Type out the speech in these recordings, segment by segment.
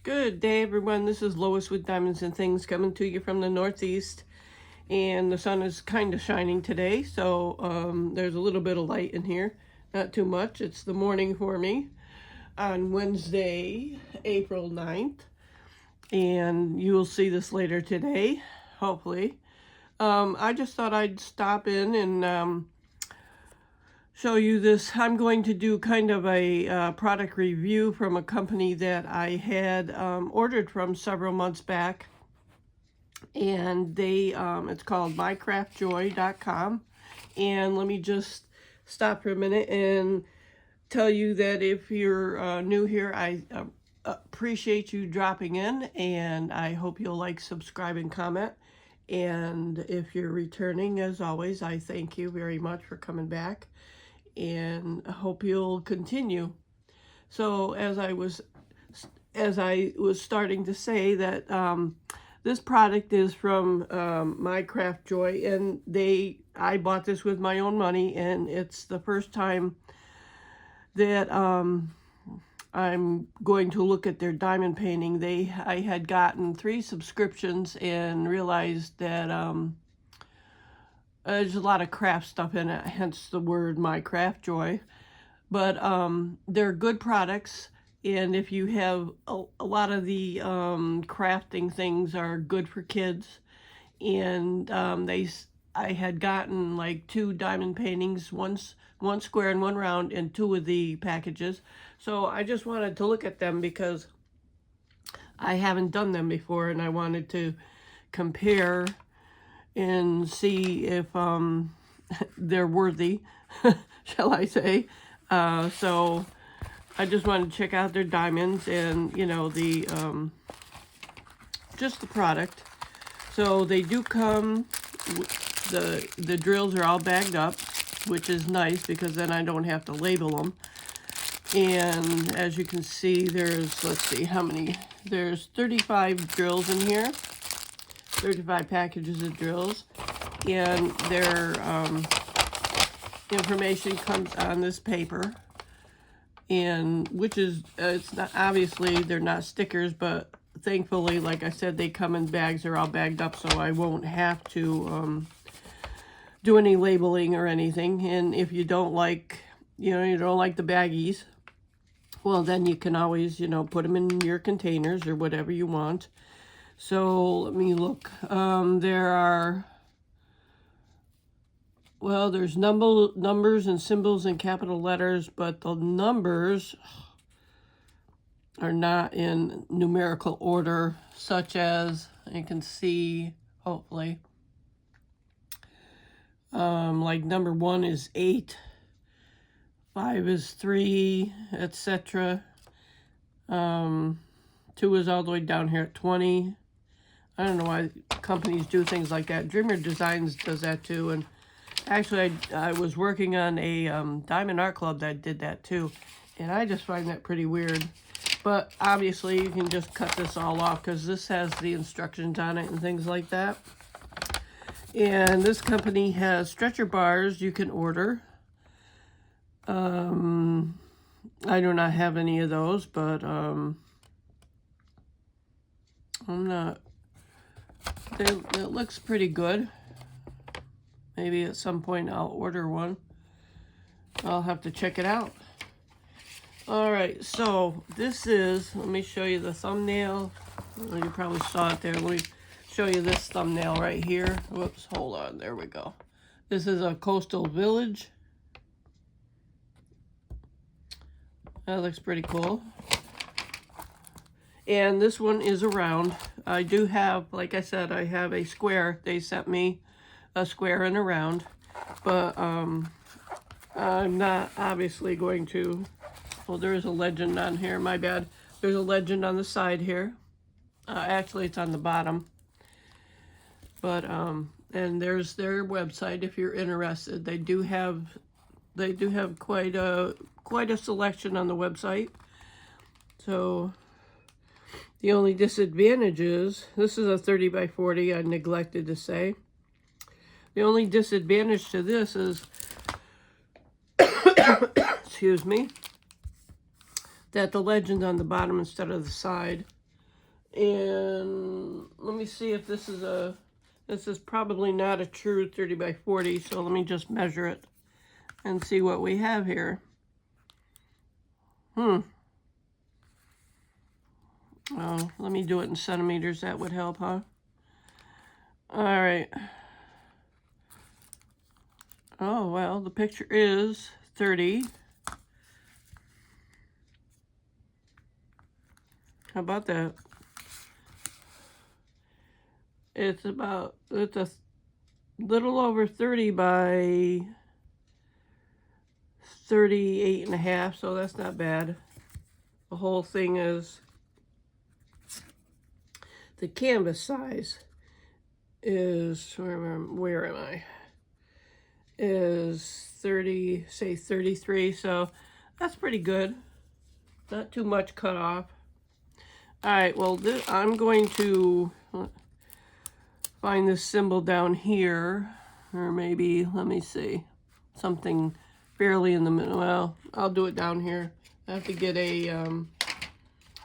Good day, everyone. This is Lois with Diamonds and Things coming to you from the Northeast. And the sun is kind of shining today, so there's a little bit of light in here. Not too much. It's the morning for me on Wednesday, April 9th. And you will see this later today, hopefully. I just thought I'd stop in and show you this. I'm going to do kind of a product review from a company that I had ordered from several months back. And they it's called mycraftjoy.com. And let me just stop for a minute and tell you that if you're new here, I appreciate you dropping in, and I hope you'll like, subscribe, and comment. And if you're returning, as always, I thank you very much for coming back, and I hope you'll continue. So as I was starting to say that this product is from My Craft Joy, and I bought this with my own money, and it's the first time that I'm going to look at their diamond painting. I had gotten 3 subscriptions and realized that there's a lot of craft stuff in it, hence the word My Craft Joy. But they're good products, and if you have a lot of the crafting things are good for kids. And I had gotten like 2 diamond paintings, one square and one round, in 2 of the packages. So I just wanted to look at them because I haven't done them before, and I wanted to compare and see if they're worthy, shall I say. So I just wanted to check out their diamonds and, you know, just the product. So they do come, the drills are all bagged up, which is nice because then I don't have to label them. And as you can see, there's, let's see how many, there's 35 drills in here, 35 packages of drills, and their information comes on this paper, and which is, it's not, obviously they're not stickers, but thankfully, like I said, they come in bags, they're all bagged up, so I won't have to do any labeling or anything. And if you don't like, you don't like the baggies, well, then you can always, put them in your containers or whatever you want. So let me look. There's numbers and symbols in capital letters, but the numbers are not in numerical order, such as you can see, hopefully. Like number 1 is 8, 5 is 3, etc. 2 is all the way down here at 20. I don't know why companies do things like that. Dreamer Designs does that too. And actually, I was working on a Diamond Art Club that did that too. And I just find that pretty weird. But obviously, you can just cut this all off because this has the instructions on it and things like that. And this company has stretcher bars you can order. I do not have any of those, but I'm not. It looks pretty good. Maybe at some point I'll order one. I'll have to check it out. All right, so this is, let me show you the thumbnail. Well, you probably saw it there. Let me show you this thumbnail right here. Whoops, hold on, there we go. This is a coastal village. That looks pretty cool. And this one is a round. I do have, like I said, I have a square. They sent me a square and a round. But I'm not obviously going to, well, there is a legend on here, my bad. There's a legend on the side here. Actually, it's on the bottom. But, and there's their website if you're interested. They do have quite a selection on the website. So the only disadvantage is, this is a 30 by 40, I neglected to say. The only disadvantage to this is, excuse me, that the legend's on the bottom instead of the side. And let me see if this is probably not a true 30 by 40, so let me just measure it and see what we have here. Oh, let me do it in centimeters. That would help, huh? All right. Oh, well, the picture is 30. How about that? It's a little over 30 by 38 and a half, so that's not bad. The whole thing is, the canvas size is, where am I? Is 30, say 33, so that's pretty good. Not too much cut off. All right, well, I'm going to find this symbol down here, or maybe, let me see, something fairly in the middle. Well, I'll do it down here. I have to get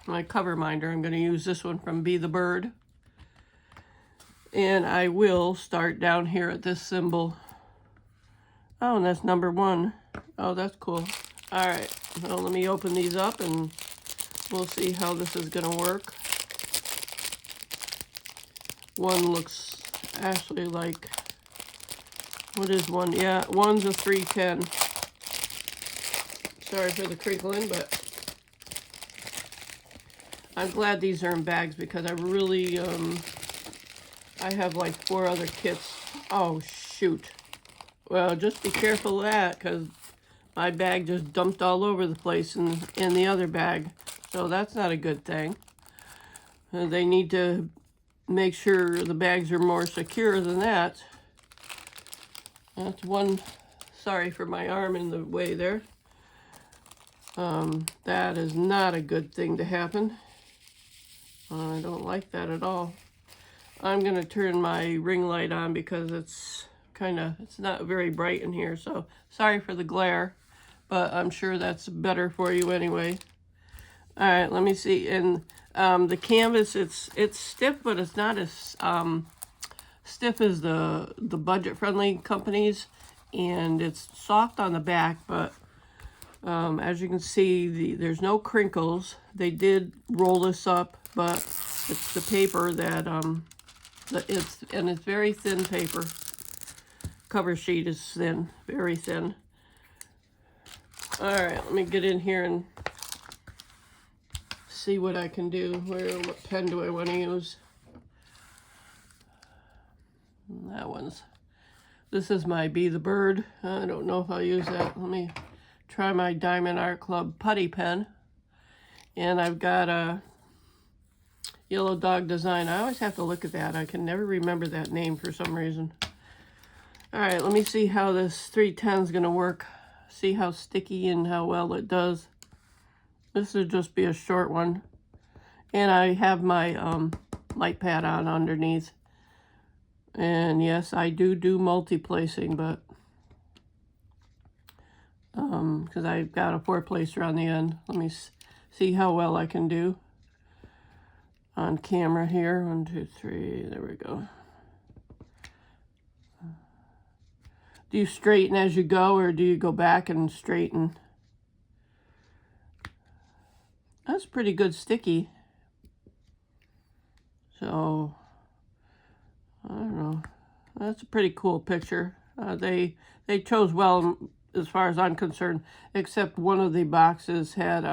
my cover minder. I'm going to use this one from Be the Bird. And I will start down here at this symbol. Oh, and that's number 1. Oh, that's cool. All right, well, let me open these up and we'll see how this is going to work. One looks actually like, what is one? Yeah, one's a 310. Sorry for the crinkling, but I'm glad these are in bags because I really, I have like 4 other kits. Oh, shoot. Well, just be careful of that because my bag just dumped all over the place in the other bag. So that's not a good thing. They need to make sure the bags are more secure than that. That's one. Sorry for my arm in the way there. That is not a good thing to happen. I don't like that at all. I'm going to turn my ring light on because it's not very bright in here. So sorry for the glare, but I'm sure that's better for you anyway. All right, let me see. And the canvas, it's stiff, but it's not as stiff as the budget-friendly companies, and it's soft on the back. But as you can see, there's no crinkles. They did roll this up, but it's the paper that it's very thin paper. Cover sheet is thin, very thin. All right, let me get in here and see what I can do. What pen do I want to use? This is my Be the Bird. I don't know if I'll use that. Let me try my Diamond Art Club putty pen. And I've got a Yellow Dog Design. I always have to look at that. I can never remember that name for some reason. All right, let me see how this 310 is going to work. See how sticky and how well it does. This would just be a short one. And I have my light pad on underneath. And yes, I do multi-placing, but because I've got a 4-placer on the end. Let me see how well I can do on camera here. 1, 2, 3, there we go. Do you straighten as you go, or do you go back and straighten? That's pretty good sticky. So, I don't know. That's a pretty cool picture. They chose well as far as I'm concerned, except one of the boxes had,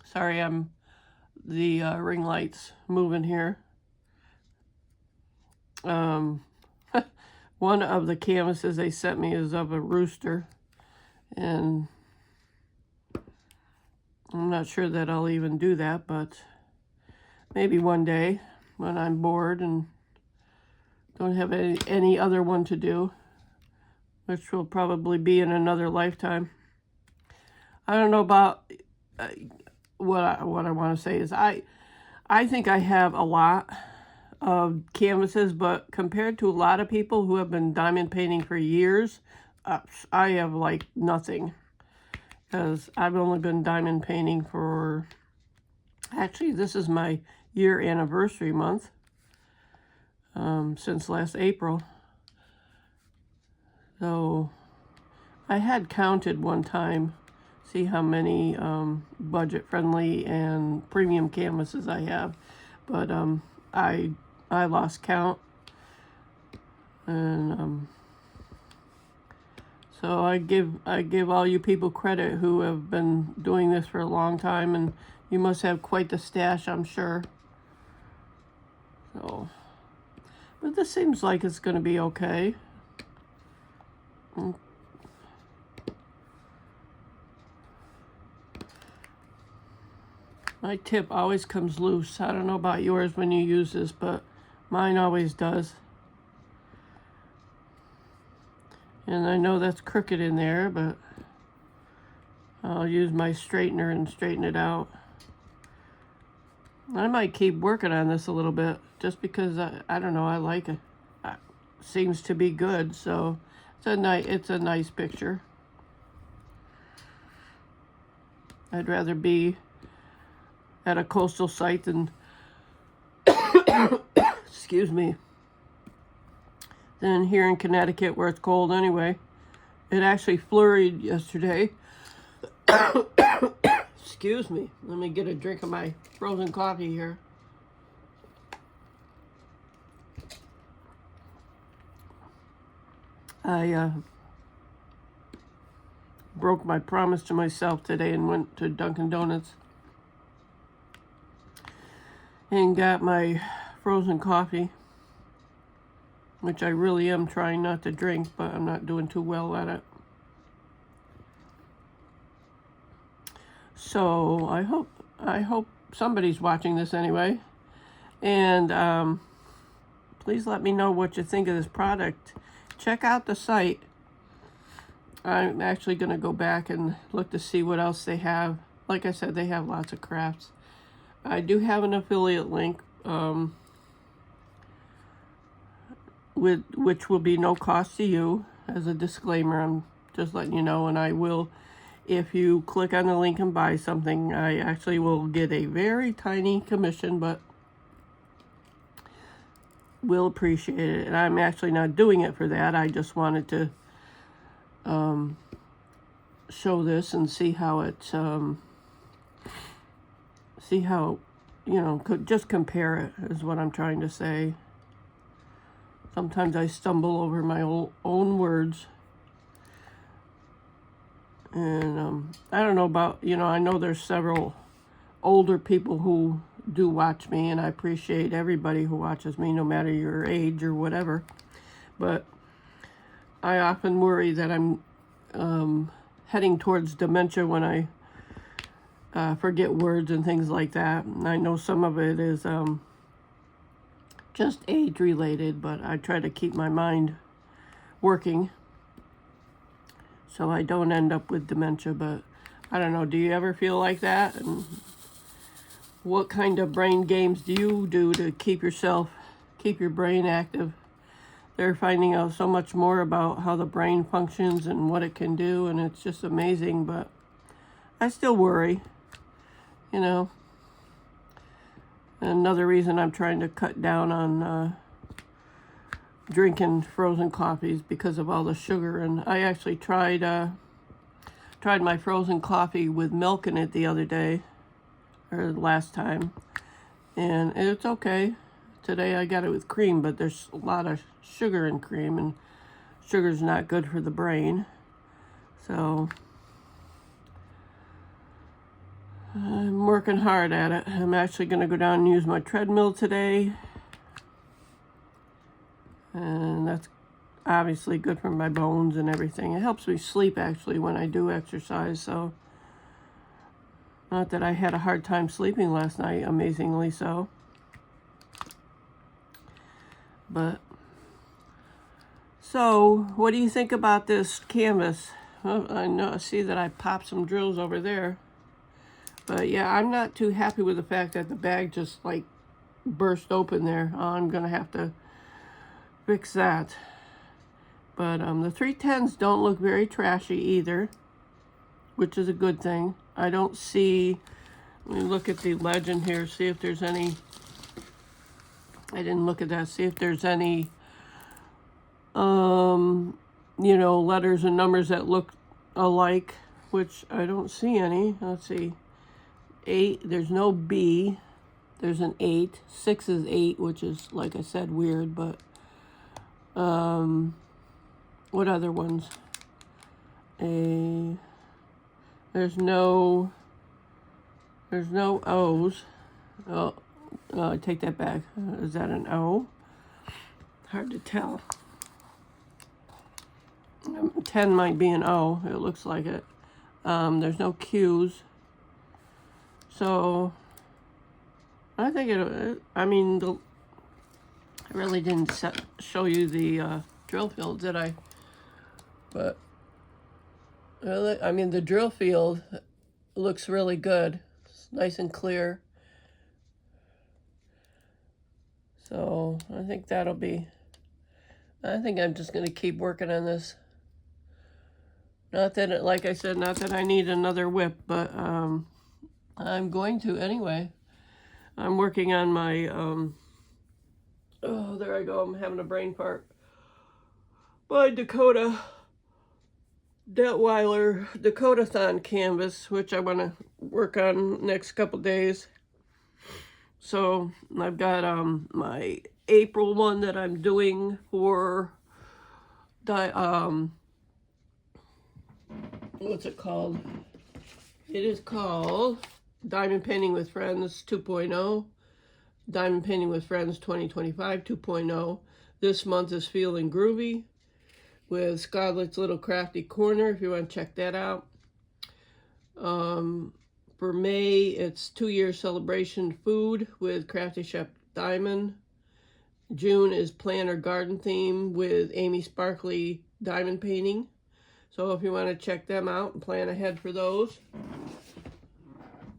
sorry, the ring light's moving here. One of the canvases they sent me is of a rooster, and I'm not sure that I'll even do that, but maybe one day when I'm bored and don't have any other one to do, which will probably be in another lifetime. I don't know about what I want to say is I think I have a lot of canvases, but compared to a lot of people who have been diamond painting for years, I have like nothing, because I've only been diamond painting for, actually this is my year anniversary month since last April. So I had counted one time, see how many budget-friendly and premium canvases I have, but I lost count, and so I give all you people credit who have been doing this for a long time, and you must have quite the stash, I'm sure. So, but this seems like it's going to be okay. My tip always comes loose. I don't know about yours when you use this, but mine always does. And I know that's crooked in there, but I'll use my straightener and straighten it out. I might keep working on this a little bit just because I don't know, I like it. Seems to be good, so it's a nice picture. I'd rather be at a coastal site than excuse me, than here in Connecticut where it's cold anyway. It actually flurried yesterday. Excuse me. Let me get a drink of my frozen coffee here. I broke my promise to myself today and went to Dunkin' Donuts and got my frozen coffee, which I really am trying not to drink, but I'm not doing too well at it. So I hope somebody's watching this anyway, and please let me know what you think of this product. Check out the site. I'm actually going to go back and look to see what else they have. Like I said, they have lots of crafts. I do have an affiliate link, which will be no cost to you. As a disclaimer, I'm just letting you know, and I will, if you click on the link and buy something, I actually will get a very tiny commission, but will appreciate it. And I'm actually not doing it for that. I just wanted to show this and see how it's see how, you know, just compare it is what I'm trying to say. Sometimes I stumble over my own words. And I don't know about, you know, I know there's several older people who do watch me, and I appreciate everybody who watches me, no matter your age or whatever. But I often worry that I'm heading towards dementia when I forget words and things like that. And I know some of it is just age related, but I try to keep my mind working so I don't end up with dementia. But I don't know, do you ever feel like that? And what kind of brain games do you do to keep your brain active? They're finding out so much more about how the brain functions and what it can do, and it's just amazing, but I still worry, you know. Another reason I'm trying to cut down on drinking frozen coffees because of all the sugar. And I actually tried my frozen coffee with milk in it the other day, or last time, and it's okay. Today I got it with cream, but there's a lot of sugar in cream, and sugar's not good for the brain. So I'm working hard at it. I'm actually going to go down and use my treadmill today, and that's obviously good for my bones and everything. It helps me sleep actually when I do exercise, so not that I had a hard time sleeping last night, amazingly so. But so what do you think about this canvas? Well, I see that I popped some drills over there. But yeah, I'm not too happy with the fact that the bag just like burst open there. I'm gonna have to fix that. But the 310s don't look very trashy either, which is a good thing. I don't see, let me look at the legend here, see if there's any I didn't look at that, see if there's any, you know, letters and numbers that look alike, which I don't see any. Let's see. 8, there's no B. There's an 8. 6 is 8, which is, like I said, weird, but, what other ones? There's no O's. Oh, I take that back. Is that an O? Hard to tell. 10 might be an O. It looks like it. There's no Q's. So, I think I mean, I really didn't show you the drill field, did I? But, really, I mean, the drill field looks really good. It's nice and clear. So, I think that'll be, I think I'm just going to keep working on this. Not that, like I said, not that I need another whip, but I'm going to anyway. I'm working on my, oh, there I go, I'm having a brain fart. My Dakota Detweiler Dakotathon canvas, which I want to work on next couple days. So I've got my April one that I'm doing for what's it called? It is called Diamond Painting with Friends 2.0. Diamond Painting with Friends 2025 2.0. This month is Feeling Groovy with Scarlett's Little Crafty Corner, if you want to check that out. For May, it's 2-year celebration food with Crafty Chef Diamond. June is Planner Garden Theme with Amy Sparkly Diamond Painting. So if you want to check them out and plan ahead for those.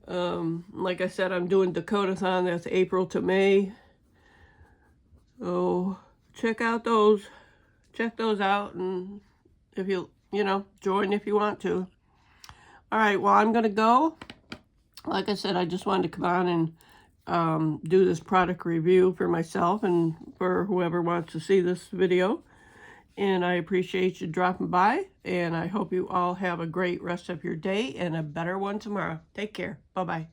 Like I said, I'm doing Dakotathon. That's April to May. Oh, check out those. Check those out, and if you know, join if you want to. All right, well, I'm going to go. Like I said, I just wanted to come on and do this product review for myself and for whoever wants to see this video. And I appreciate you dropping by, and I hope you all have a great rest of your day and a better one tomorrow. Take care. Bye-bye.